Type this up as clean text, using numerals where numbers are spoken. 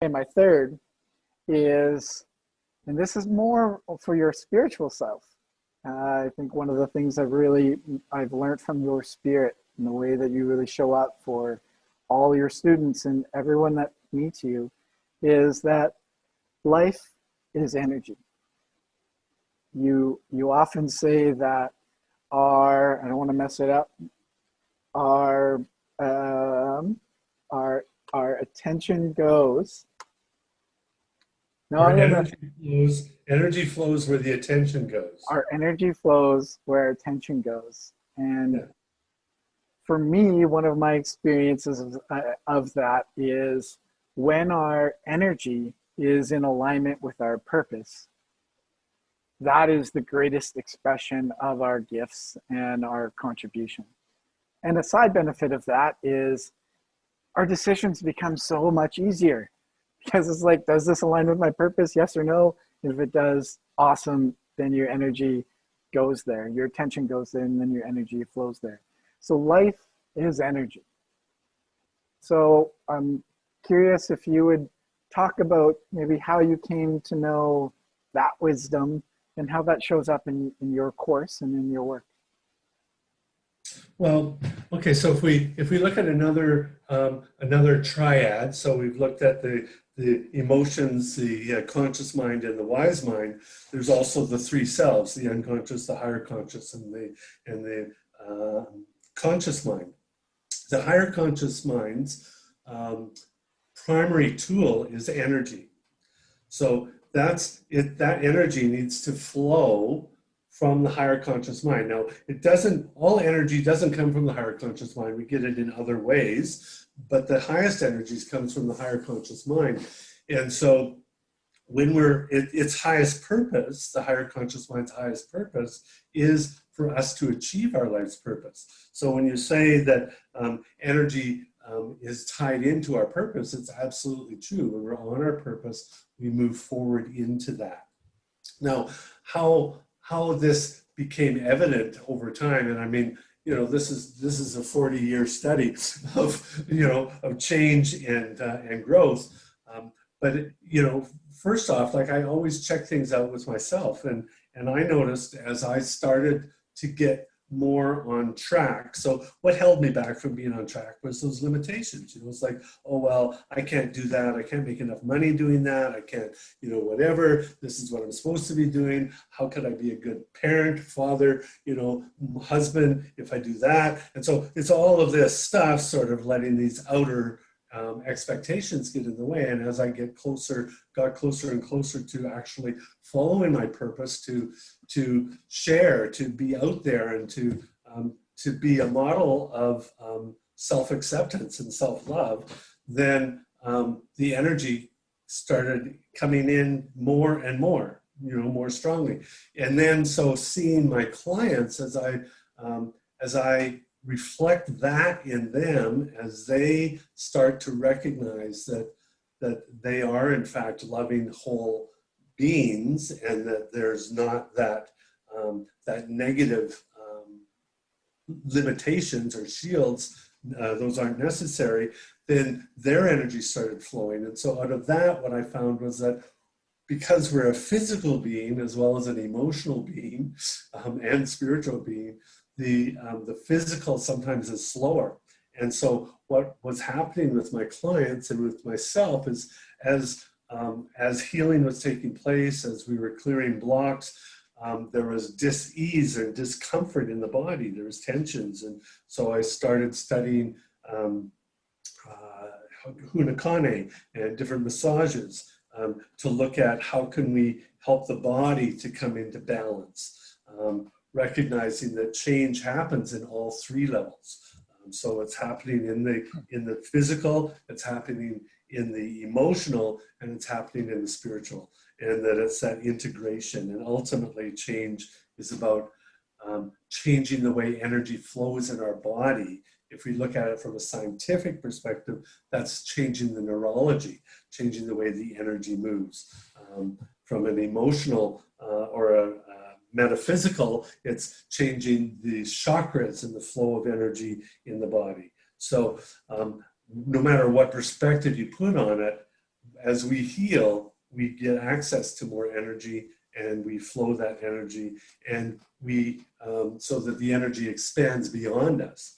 And my third is, and this is more for your spiritual self. I think one of the things I've learned from your spirit and the way that you really show up for all your students and everyone that meets you is that life is energy. You often say that I don't want to mess it up, our um, our our attention goes. No, Our I'm gonna mess. energy flows where the attention goes. Our energy flows where our attention goes, and Yeah. for me, one of my experiences of that is when our energy is in alignment with our purpose. That is the greatest expression of our gifts and our contribution. And a side benefit of that is our decisions become so much easier because it's like, does this align with my purpose? Yes or no? If it does, awesome. Then your energy goes there, your attention goes there, and then your energy flows there. So life is energy. So I'm curious if you would talk about maybe how you came to know that wisdom and how that shows up in your course and in your work. Well, okay. So if we look at another triad, so we've looked at the emotions, the conscious mind, and the wise mind. There's also the three selves: the unconscious, the higher conscious, and the conscious mind. The higher conscious mind's primary tool is energy. So that's it. That energy needs to flow from the higher conscious mind. Now, it doesn't, all energy doesn't come from the higher conscious mind. We get it in other ways, but the highest energies comes from the higher conscious mind. And so when its highest purpose, the higher conscious mind's highest purpose is for us to achieve our life's purpose. So when you say that energy is tied into our purpose, it's absolutely true. When we're on our purpose, we move forward into that. Now, how this became evident over time, and I mean, this is a 40-year study of change and growth. But first off, like, I always check things out with myself, and I noticed as I started to get more on track. So what held me back from being on track was those limitations. It's like, oh, well, I can't do that. I can't make enough money doing that. I can't, whatever. This is what I'm supposed to be doing. How could I be a good parent, father, husband if I do that? And so it's all of this stuff sort of letting these outer expectations get in the way. And as I got closer and closer to actually following my purpose, to share, to be out there, and to be a model of self-acceptance and self-love, then the energy started coming in more and more, more strongly. And then so seeing my clients as I reflect that in them, as they start to recognize that they are in fact loving whole beings, and that there's not that negative limitations or shields, those aren't necessary, then their energy started flowing. And so out of that, what I found was that because we're a physical being as well as an emotional being and spiritual being, the physical sometimes is slower. And so what was happening with my clients and with myself is, as healing was taking place, as we were clearing blocks, there was dis-ease and discomfort in the body. There was tensions. And so I started studying Hunakane and different massages to look at how can we help the body to come into balance, recognizing that change happens in all three levels. So it's happening in the physical, it's happening in the emotional, and it's happening in the spiritual. And that it's that integration. And ultimately, change is about changing the way energy flows in our body. If we look at it from a scientific perspective, that's changing the neurology, changing the way the energy moves. From an emotional or a metaphysical, it's changing the chakras and the flow of energy in the body. So no matter what perspective you put on it, as we heal, we get access to more energy, and we flow that energy, and we so that the energy expands beyond us.